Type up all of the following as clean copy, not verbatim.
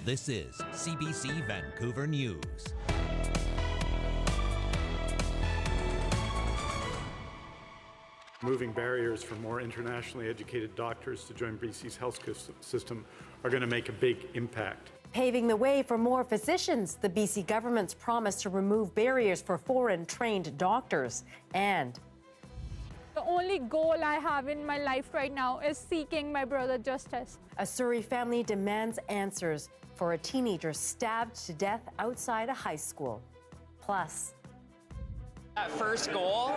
This is CBC Vancouver News. Moving barriers for more internationally educated doctors to join BC's health system are going to make a big impact. Paving the way for more physicians, the BC government's promise to remove barriers for foreign-trained doctors. And the only goal I have in my life right now is seeking my brother justice. A Surrey family demands answers for a teenager stabbed to death outside a high school. Plus, that first goal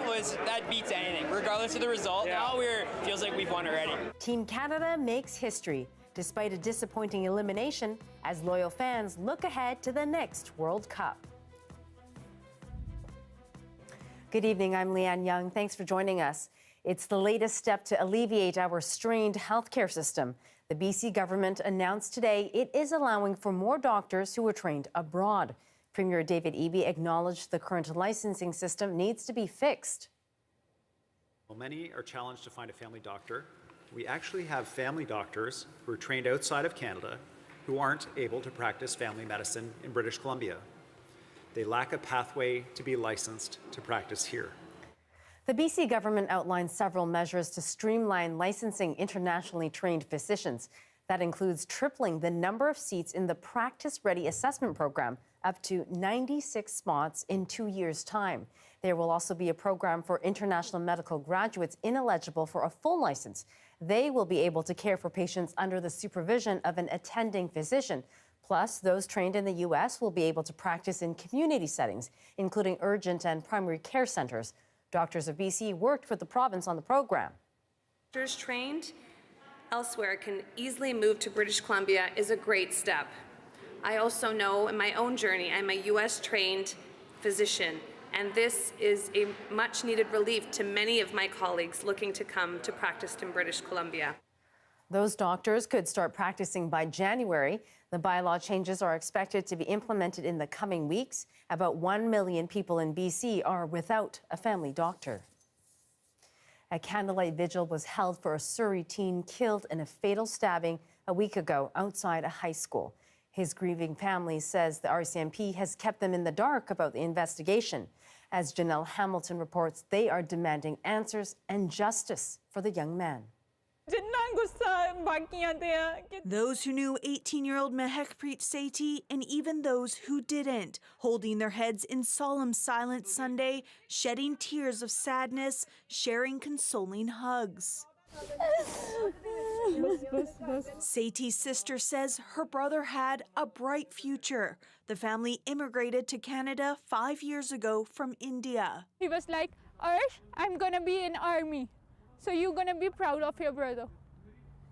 that beats anything, regardless of the result. Yeah. Now feels like we've won already. Team Canada makes history despite a disappointing elimination as loyal fans look ahead to the next World Cup. Good evening, I'm Lien Yeung. Thanks for joining us. It's the latest step to alleviate our strained healthcare system. The BC government announced today it is allowing for more doctors who are trained abroad. Premier David Eby acknowledged the current licensing system needs to be fixed. While many are challenged to find a family doctor, we actually have family doctors who are trained outside of Canada who aren't able to practice family medicine in British Columbia. They lack a pathway to be licensed to practice here. The BC government outlined several measures to streamline licensing internationally trained physicians. That includes tripling the number of seats in the Practice Ready Assessment Program, up to 96 spots in 2 years' time. There will also be a program for international medical graduates ineligible for a full license. They will be able to care for patients under the supervision of an attending physician. Plus, those trained in the U.S. will be able to practice in community settings, including urgent and primary care centers. Doctors of BC worked with the province on the program. Doctors trained elsewhere can easily move to British Columbia is a great step. I also know in my own journey, I'm a U.S. trained physician, and this is a much needed relief to many of my colleagues looking to come to practice in British Columbia. Those doctors could start practicing by January. The bylaw changes are expected to be implemented in the coming weeks. About 1 million people in BC are without a family doctor. A candlelight vigil was held for a Surrey teen killed in a fatal stabbing a week ago outside a high school. His grieving family says the RCMP has kept them in the dark about the investigation. As Janelle Hamilton reports, they are demanding answers and justice for the young man. Those who knew 18-year-old Mehekpreet Sethi and even those who didn't, holding their heads in solemn silence Sunday, shedding tears of sadness, sharing consoling hugs. Sethi's sister says her brother had a bright future. The family immigrated to Canada 5 years ago from India. He was like, Arsh, I'm gonna be in army, so you're gonna be proud of your brother.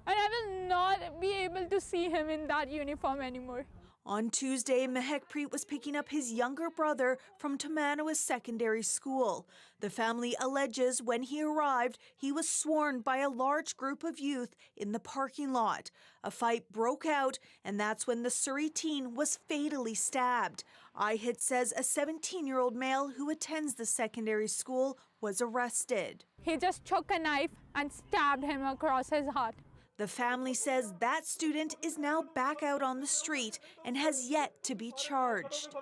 And I will not be able to see him in that uniform anymore. On Tuesday, Mehekpreet was picking up his younger brother from Nanaimo Secondary School. The family alleges when he arrived, he was sworn by a large group of youth in the parking lot. A fight broke out, and that's when the Surrey teen was fatally stabbed. IHIT says a 17-year-old male who attends the secondary school was arrested. He just took a knife and stabbed him across his heart. The family says that student is now back out on the street and has yet to be charged.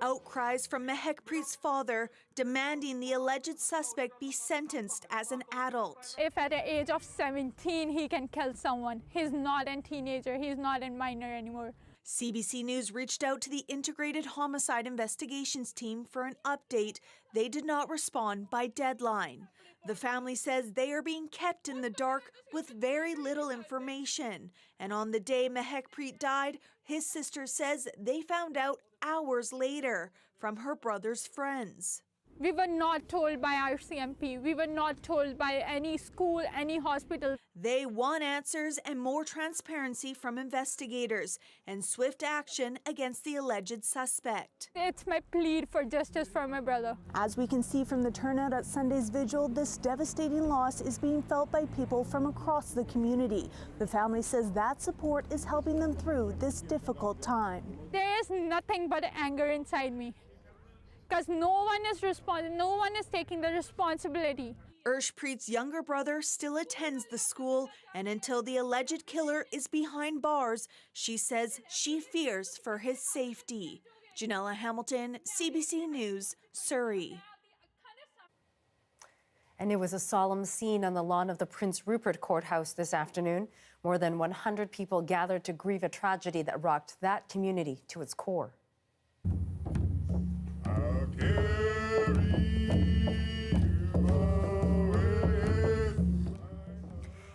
Outcries from Mehekpreet's father demanding the alleged suspect be sentenced as an adult. If at the age of 17 he can kill someone, he's not a teenager, he's not a minor anymore. CBC News reached out to the Integrated Homicide Investigations team for an update. They did not respond by deadline. The family says they are being kept in the dark with very little information. And on the day Mehekpreet died, his sister says they found out hours later from her brother's friends. We were not told by RCMP. We were not told by any school, any hospital. They want answers and more transparency from investigators and swift action against the alleged suspect. It's my plea for justice for my brother. As we can see from the turnout at Sunday's vigil, this devastating loss is being felt by people from across the community. The family says that support is helping them through this difficult time. There is nothing but anger inside me, because no one is responding, no one is taking the responsibility. Urshpreet's younger brother still attends the school, and until the alleged killer is behind bars, she says she fears for his safety. Janella Hamilton, CBC News, Surrey. And it was a solemn scene on the lawn of the Prince Rupert Courthouse this afternoon. More than 100 people gathered to grieve a tragedy that rocked that community to its core.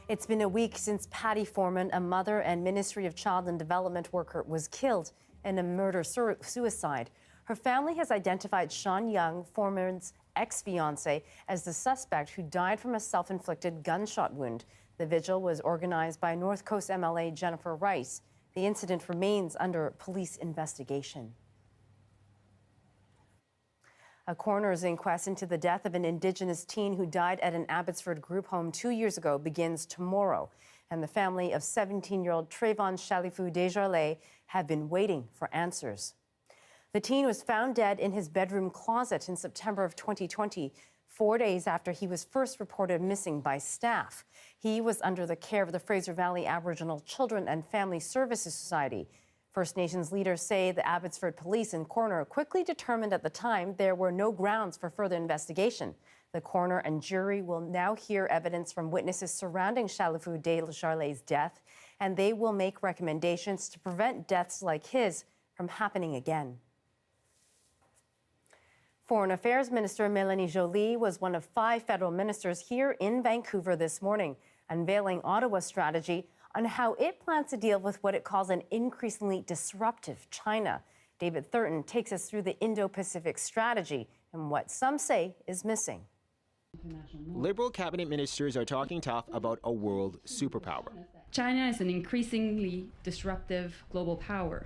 It's been a week since Patty Forman, a mother and Ministry of Child and Development worker, was killed in a murder-suicide. Her family has identified Lien Yeung, Forman's ex-fiancé, as the suspect who died from a self-inflicted gunshot wound. The vigil was organized by North Coast MLA Jennifer Rice. The incident remains under police investigation. A coroner's inquest into the death of an Indigenous teen who died at an Abbotsford group home 2 years ago begins tomorrow. And the family of 17-year-old Trayvon Chalifoux Desjardins have been waiting for answers. The teen was found dead in his bedroom closet in September of 2020, 4 days after he was first reported missing by staff. He was under the care of the Fraser Valley Aboriginal Children and Family Services Society. First Nations leaders say the Abbotsford police and coroner quickly determined at the time there were no grounds for further investigation. The coroner and jury will now hear evidence from witnesses surrounding Chalifoux Desjardins' death, and they will make recommendations to prevent deaths like his from happening again. Foreign Affairs Minister Mélanie Joly was one of 5 federal ministers here in Vancouver this morning, unveiling Ottawa's strategy on how it plans to deal with what it calls an increasingly disruptive China. David Thurton takes us through the Indo-Pacific strategy and what some say is missing. Liberal cabinet ministers are talking tough about a world superpower. China is an increasingly disruptive global power.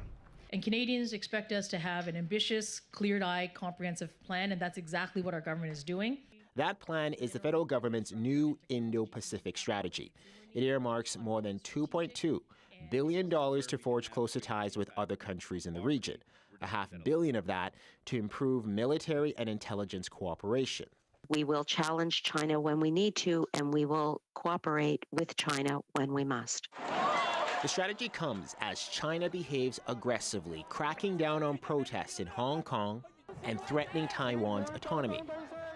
And Canadians expect us to have an ambitious, clear-eyed, comprehensive plan, and that's exactly what our government is doing. That plan is the federal government's new Indo-Pacific strategy. It earmarks more than $2.2 billion to forge closer ties with other countries in the region, $500 million of that to improve military and intelligence cooperation. We will challenge China when we need to, and we will cooperate with China when we must. The strategy comes as China behaves aggressively, cracking down on protests in Hong Kong and threatening Taiwan's autonomy.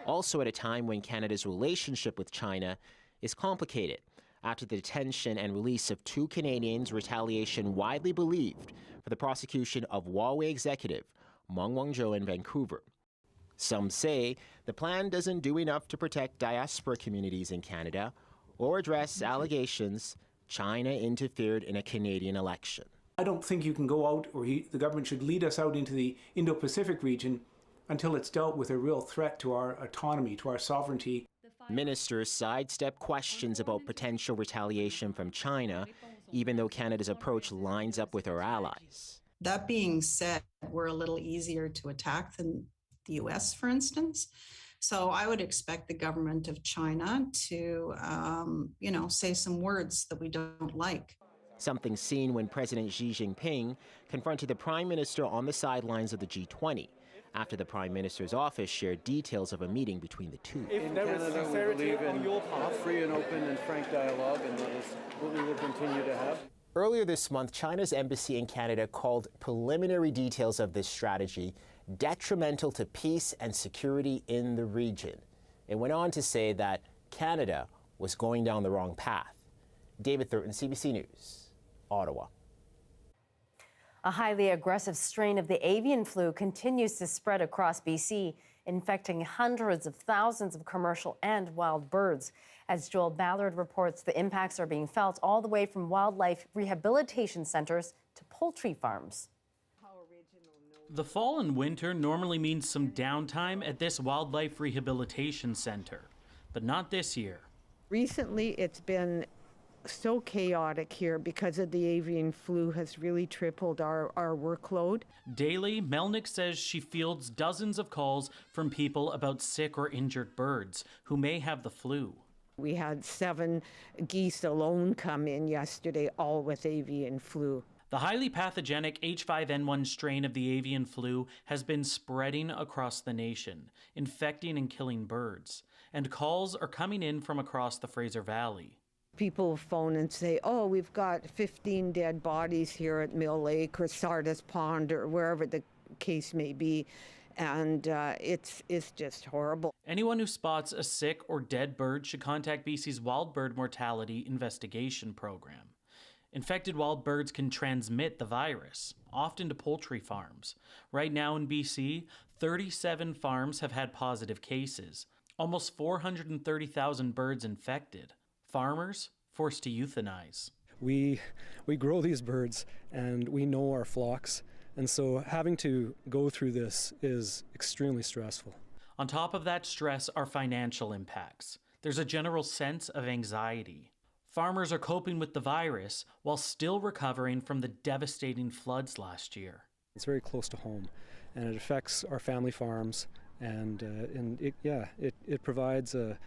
Also at a time when Canada's relationship with China is complicated. After the detention and release of 2 Canadians, retaliation widely believed for the prosecution of Huawei executive Meng Wanzhou in Vancouver. Some say the plan doesn't do enough to protect diaspora communities in Canada or address allegations China interfered in a Canadian election. I don't think you can go out, or the government should lead us out into the Indo-Pacific region until it's dealt with a real threat to our autonomy, to our sovereignty. Ministers sidestep questions about potential retaliation from China, even though Canada's approach lines up with our allies. That being said, we're a little easier to attack than the US, for instance. So I would expect the government of China to, say some words that we don't like. Something seen when President Xi Jinping confronted the Prime Minister on the sidelines of the G20, after the Prime Minister's office shared details of a meeting between the two. In Canada, we believe in free and open and frank dialogue, and that is what we will continue to have. Earlier this month, China's embassy in Canada called preliminary details of this strategy detrimental to peace and security in the region. It went on to say that Canada was going down the wrong path. David Thurton, CBC News, Ottawa. A highly aggressive strain of the avian flu continues to spread across BC, infecting hundreds of thousands of commercial and wild birds. As Joel Ballard reports, the impacts are being felt all the way from wildlife rehabilitation centers to poultry farms. The fall and winter normally means some downtime at this wildlife rehabilitation center, but not this year. Recently, it's been so chaotic here because of the avian flu has really tripled our workload. Daily, Melnick says she fields dozens of calls from people about sick or injured birds who may have the flu. We had 7 geese alone come in yesterday, all with avian flu. The highly pathogenic H5N1 strain of the avian flu has been spreading across the nation, infecting and killing birds. and calls are coming in from across the Fraser Valley. People phone and say, oh, we've got 15 dead bodies here at Mill Lake or Sardis Pond or wherever the case may be. And it's just horrible. Anyone who spots a sick or dead bird should contact BC's Wild Bird Mortality Investigation Program. Infected wild birds can transmit the virus, often to poultry farms. Right now in BC, 37 farms have had positive cases, almost 430,000 birds infected. Farmers forced to euthanize. We grow these birds and we know our flocks, and so having to go through this is extremely stressful. On top of that stress are financial impacts. There's a general sense of anxiety. Farmers are coping with the virus while still recovering from the devastating floods last year. It's very close to home, and it affects our family farms, and it provides an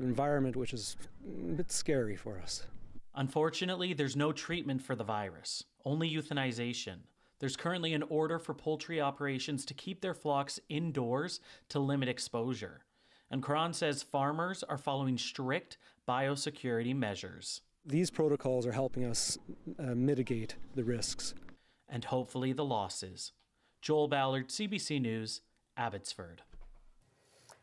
environment which is a bit scary for us. Unfortunately, there's no treatment for the virus, only euthanization. There's currently an order for poultry operations to keep their flocks indoors to limit exposure. And Cron says farmers are following strict biosecurity measures. These protocols are helping us mitigate the risks. And hopefully the losses. Joel Ballard, CBC News, Abbotsford.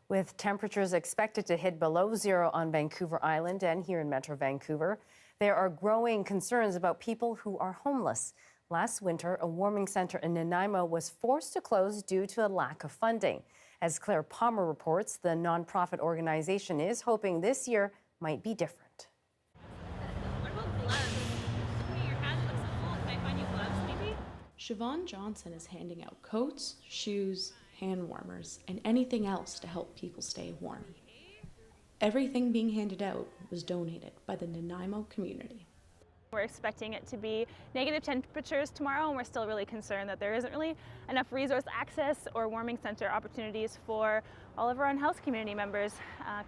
With temperatures expected to hit below zero on Vancouver Island and here in Metro Vancouver, there are growing concerns about people who are homeless. Last winter, a warming center in Nanaimo was forced to close due to a lack of funding. As Claire Palmer reports, the nonprofit organization is hoping this year might be different. What about gloves? Your hands look so full. Can I find you gloves, maybe? Siobhan Johnson is handing out coats, shoes, hand warmers, and anything else to help people stay warm. Everything being handed out was donated by the Nanaimo community. We're expecting it to be negative temperatures tomorrow, and we're still really concerned that there isn't really enough resource access or warming center opportunities for all of our unhoused community members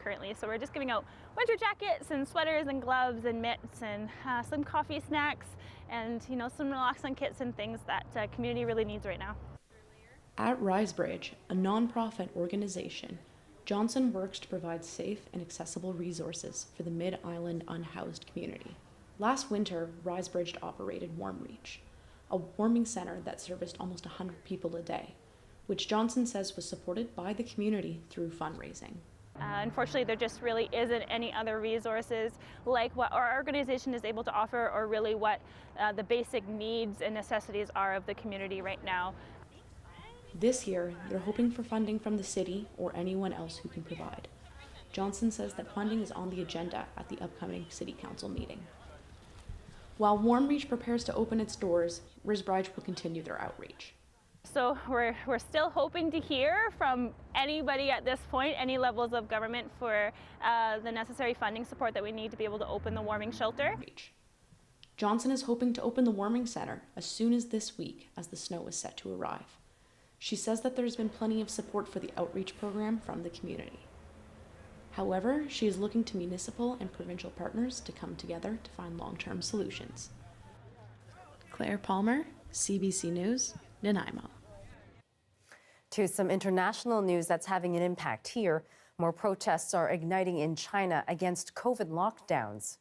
currently. So we're just giving out winter jackets and sweaters and gloves and mitts and some coffee snacks and some naloxone kits and things that community really needs right now. At Risebridge, a nonprofit organization, Johnson works to provide safe and accessible resources for the Mid-Island unhoused community. Last winter, Risebridge operated Warm Reach, a warming center that serviced almost 100 people a day, which Johnson says was supported by the community through fundraising. Unfortunately, there just really isn't any other resources like what our organization is able to offer, or really what the basic needs and necessities are of the community right now. This year, they're hoping for funding from the city or anyone else who can provide. Johnson says that funding is on the agenda at the upcoming City Council meeting. While Warm Reach prepares to open its doors, Risebridge will continue their outreach. So we're still hoping to hear from anybody at this point, any levels of government, for the necessary funding support that we need to be able to open the warming shelter. Johnson is hoping to open the warming center as soon as this week, as the snow is set to arrive. She says that there's been plenty of support for the outreach program from the community. However, she is looking to municipal and provincial partners to come together to find long-term solutions. Claire Palmer, CBC News, Nanaimo. To some international news that's having an impact here. More protests are igniting in China against COVID lockdowns.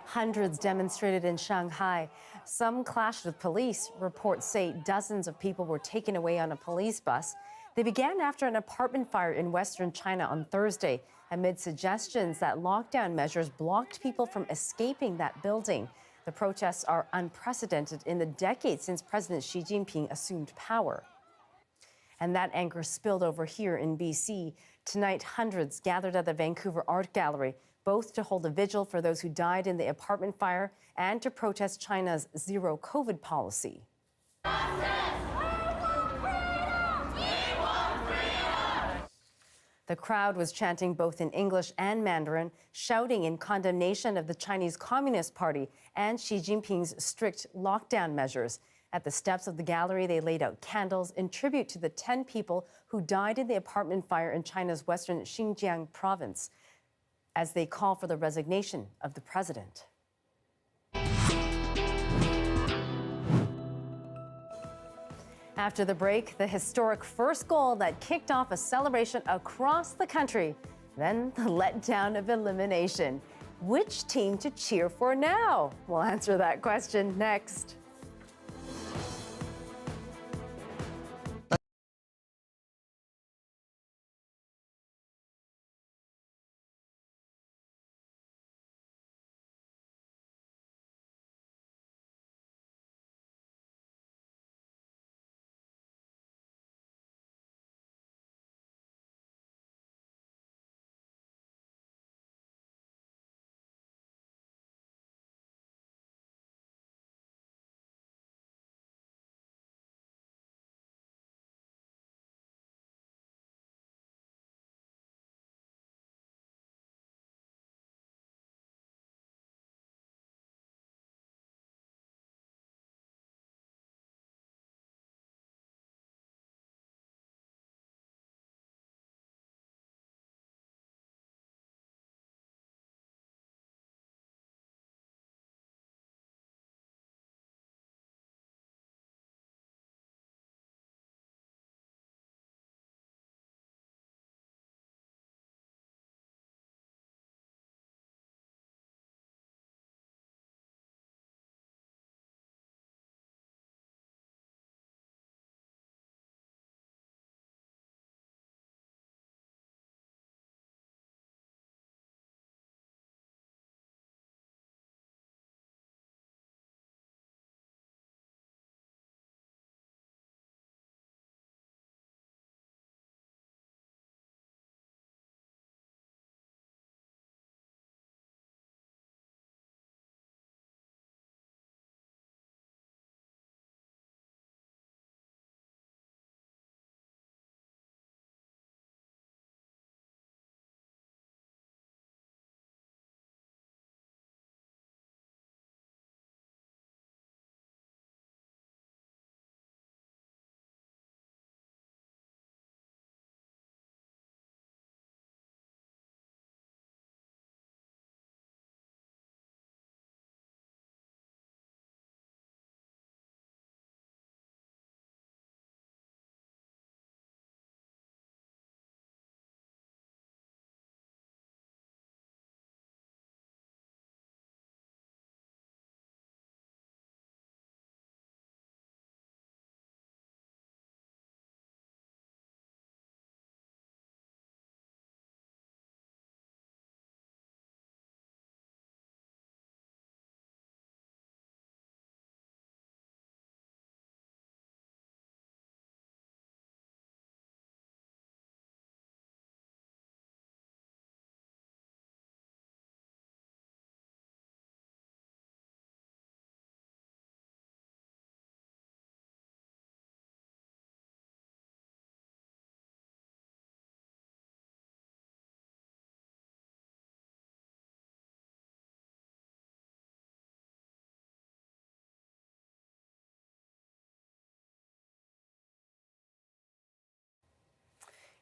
Hundreds demonstrated in Shanghai. Some clashed with police. Reports say dozens of people were taken away on a police bus. They began after an apartment fire in western China on Thursday, amid suggestions that lockdown measures blocked people from escaping that building. The protests are unprecedented in the decade since President Xi Jinping assumed power. And that anger spilled over here in BC. Tonight, hundreds gathered at the Vancouver Art Gallery, both to hold a vigil for those who died in the apartment fire and to protest China's zero COVID policy. The crowd was chanting both in English and Mandarin, shouting in condemnation of the Chinese Communist Party and Xi Jinping's strict lockdown measures. At the steps of the gallery, they laid out candles in tribute to the 10 people who died in the apartment fire in China's western Xinjiang province, as they call for the resignation of the president. After the break, the historic first goal that kicked off a celebration across the country. Then the letdown of elimination. Which team to cheer for now? We'll answer that question next.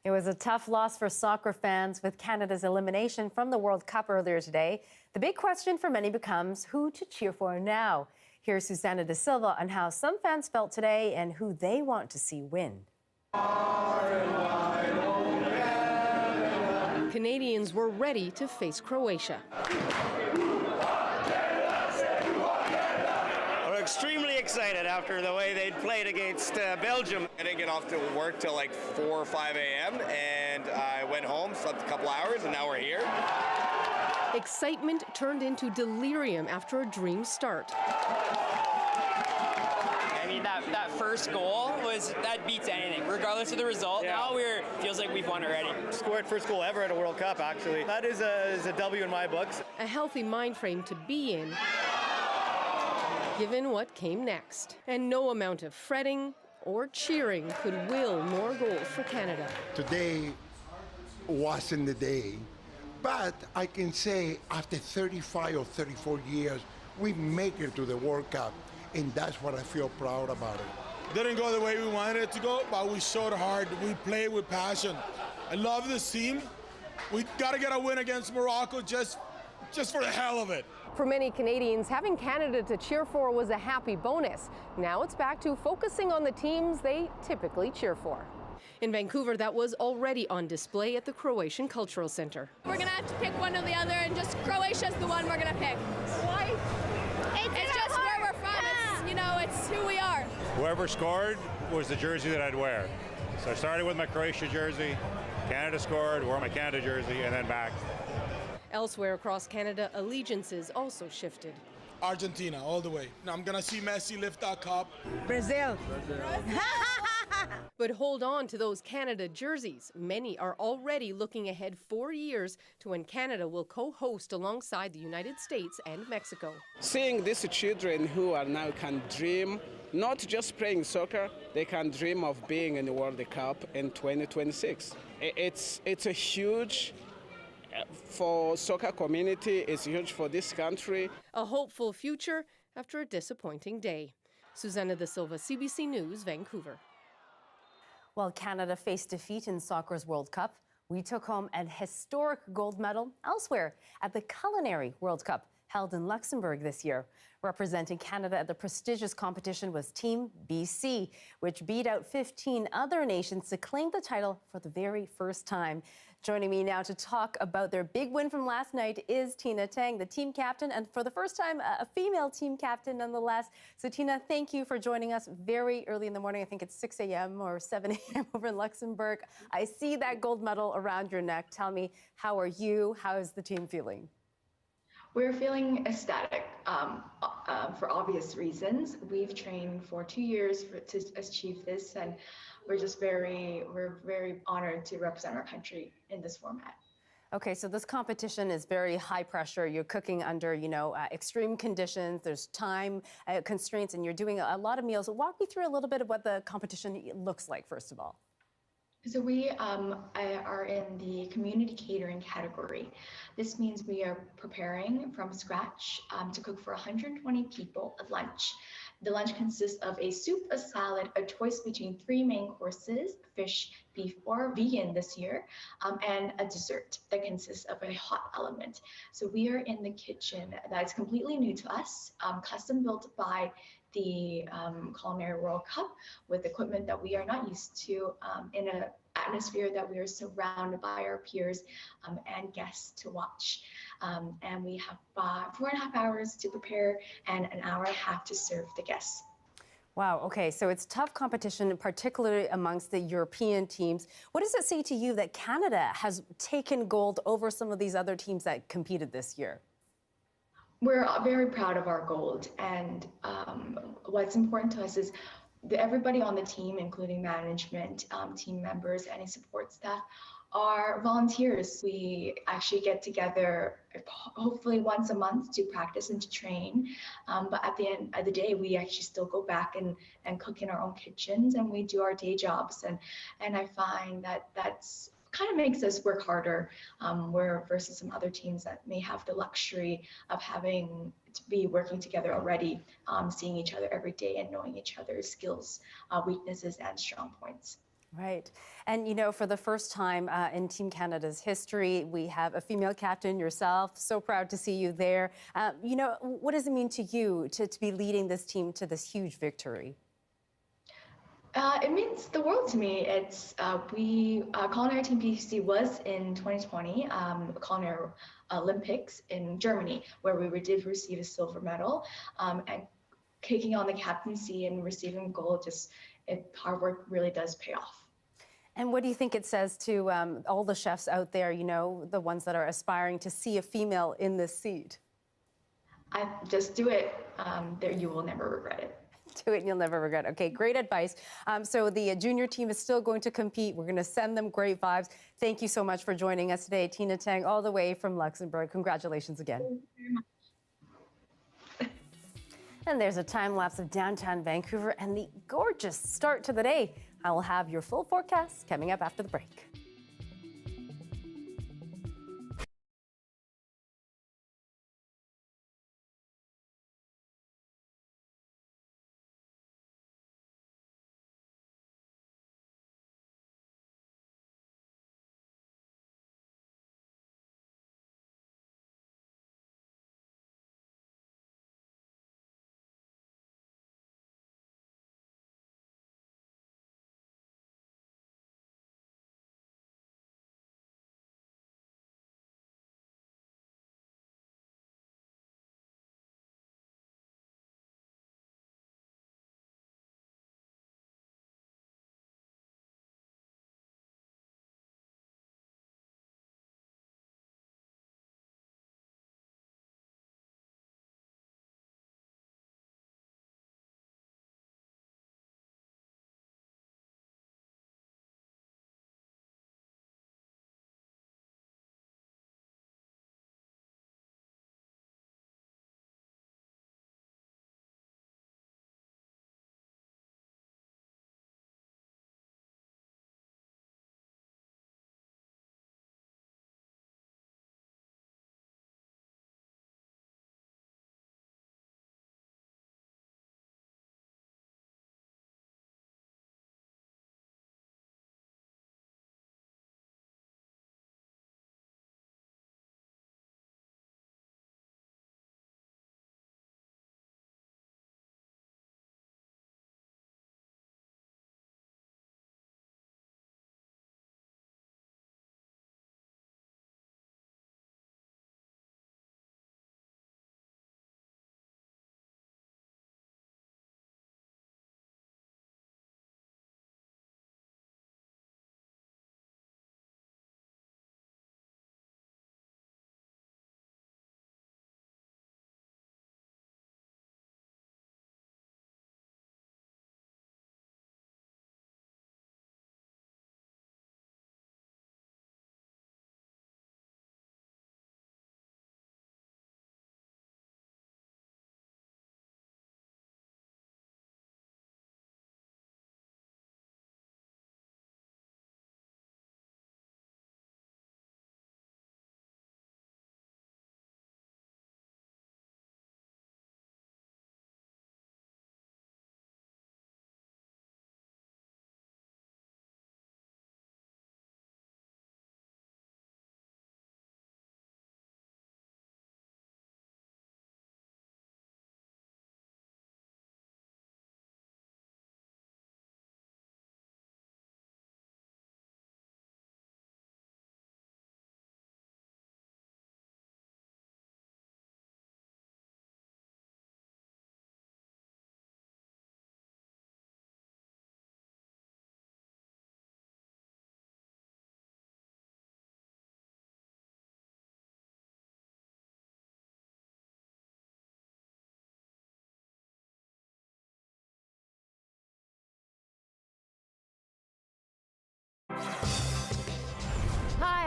It was a tough loss for soccer fans with Canada's elimination from the World Cup earlier today. The big question for many becomes who to cheer for now. Here's Susana De Silva on how some fans felt today and who they want to see win. Canadians were ready to face Croatia. We're extremely excited after the way they played against Belgium. I didn't get off to work till like 4 or 5 a.m. and I went home, slept a couple hours, and now we're here. Excitement turned into delirium after a dream start. I mean, that first goal that beats anything, regardless of the result. Yeah. Now feels like we've won already. Scored first goal ever at a World Cup, actually. That is a W in my books. A healthy mind frame to be in, given what came next. And no amount of fretting or cheering could will more goals for Canada. Today wasn't the day, but I can say after 35 or 34 years, we make it to the World Cup, and that's what I feel proud about it. Didn't go the way we wanted it to go, but we showed hard. We played with passion. I love this team. We got to get a win against Morocco just for the hell of it. For many Canadians, having Canada to cheer for was a happy bonus. Now it's back to focusing on the teams they typically cheer for. In Vancouver, that was already on display at the Croatian Cultural Centre. We're going to have to pick one or the other, and just Croatia's the one we're going to pick. Why? It's just where we're from. It's, you know, it's who we are. Whoever scored was the jersey that I'd wear. So I started with my Croatia jersey, Canada scored, wore my Canada jersey, and then back. Elsewhere across Canada, allegiances also shifted. Argentina, all the way. Now I'm going to see Messi lift that cup. Brazil. But hold on to those Canada jerseys. Many are already looking ahead 4 years to when Canada will co-host alongside the United States and Mexico. Seeing these children who are now can dream, not just playing soccer, they can dream of being in the World Cup in 2026. It's a huge for soccer community, it's huge for this country. A hopeful future after a disappointing day. Susanna Da Silva, CBC News, Vancouver. While Canada faced defeat in soccer's World Cup, we took home an historic gold medal elsewhere at the Culinary World Cup held in Luxembourg this year. Representing Canada at the prestigious competition was Team BC, which beat out 15 other nations to claim the title for the very first time. Joining me now to talk about their big win from last night is Tina Tang, the team captain, and for the first time, a female team captain nonetheless. So Tina, thank you for joining us very early in the morning. I think it's 6 a.m. or 7 a.m. over in Luxembourg. I see that gold medal around your neck. Tell me, how are you? How is the team feeling? We're feeling ecstatic for obvious reasons. We've trained for 2 years to achieve this, and we're very honored to represent our country in this format. Okay, so this competition is very high pressure. You're cooking under, extreme conditions. There's time constraints, and you're doing a lot of meals. Walk me through a little bit of what the competition looks like, first of all. So we are in the community catering category. This means we are preparing from scratch to cook for 120 people a lunch. The lunch consists of a soup, a salad, a choice between 3 main courses, fish, beef, or vegan this year, and a dessert that consists of a hot element. So we are in the kitchen that's completely new to us, custom built by the Culinary World Cup with equipment that we are not used to, in an atmosphere that we are surrounded by our peers and guests to watch. And we have 4.5 hours to prepare and an hour and a half to serve the guests. Wow, okay, so it's tough competition, particularly amongst the European teams. What does it say to you that Canada has taken gold over some of these other teams that competed this year? We're very proud of our gold, and what's important to us is everybody on the team, including management, team members, any support staff, are volunteers. We actually get together hopefully once a month to practice and to train, but at the end of the day, we actually still go back and cook in our own kitchens, and we do our day jobs, and I find that that's kind of makes us work harder, versus some other teams that may have the luxury of having to be working together already, seeing each other every day and knowing each other's skills, weaknesses, and strong points. Right. And, for the first time in Team Canada's history, we have a female captain, yourself. So proud to see you there. What does it mean to you to be leading this team to this huge victory? It means the world to me. It's Culinary Team BC was in 2020 Culinary Olympics in Germany, where we did receive a silver medal, and taking on the captaincy and receiving gold. Hard work really does pay off. And what do you think it says to all the chefs out there? The ones that are aspiring to see a female in this seat? I just do it. You will never regret it. Do it and you'll never regret it. Okay, great advice. So the junior team is still going to compete. We're going to send them great vibes. Thank you so much for joining us today, Tina Tang, all the way from Luxembourg. Congratulations again. Thank you very much. And there's a time lapse of downtown Vancouver and the gorgeous start to the day. I will have your full forecast coming up after the break.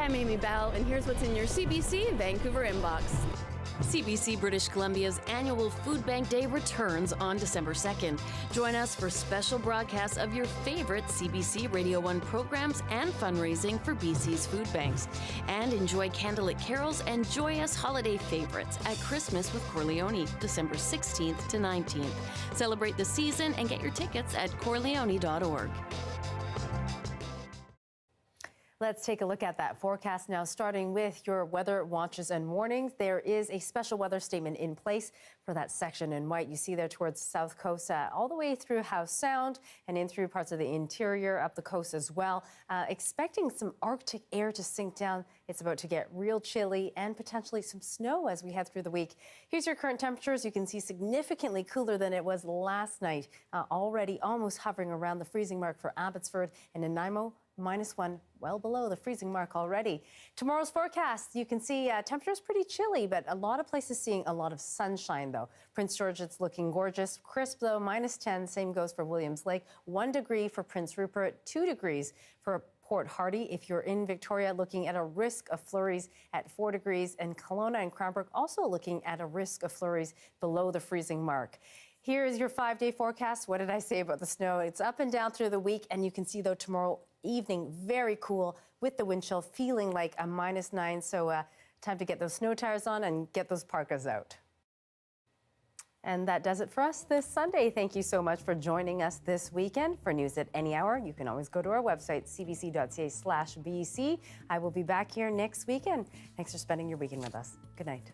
Hi, I'm Amy Bell, and here's what's in your CBC Vancouver Inbox. CBC British Columbia's annual Food Bank Day returns on December 2nd. Join us for special broadcasts of your favorite CBC Radio 1 programs and fundraising for BC's food banks. And enjoy candlelit carols and joyous holiday favorites at Christmas with Corleone, December 16th to 19th. Celebrate the season and get your tickets at corleone.org. Let's take a look at that forecast now, starting with your weather watches and warnings. There is a special weather statement in place for that section in white. You see there towards the south coast, all the way through Howe Sound and in through parts of the interior, up the coast as well. Expecting some Arctic air to sink down. It's about to get real chilly and potentially some snow as we head through the week. Here's your current temperatures. You can see significantly cooler than it was last night, already almost hovering around the freezing mark for Abbotsford and Nanaimo. -1, well below the freezing mark already. Tomorrow's forecast, you can see temperatures pretty chilly, but a lot of places seeing a lot of sunshine, though. Prince George, it's looking gorgeous. Crisp, though, -10. Same goes for Williams Lake. 1 degree for Prince Rupert, 2 degrees for Port Hardy. If you're in Victoria, looking at a risk of flurries at 4 degrees. And Kelowna and Cranbrook also looking at a risk of flurries below the freezing mark. Here is your 5-day forecast. What did I say about the snow? It's up and down through the week, and you can see, though, tomorrow evening, very cool with the wind chill, feeling like a -9. So time to get those snow tires on and get those parkas out. And that does it for us this Sunday. Thank you so much for joining us this weekend. For news at any hour, you can always go to our website, cbc.ca/BC. I will be back here next weekend. Thanks for spending your weekend with us. Good night.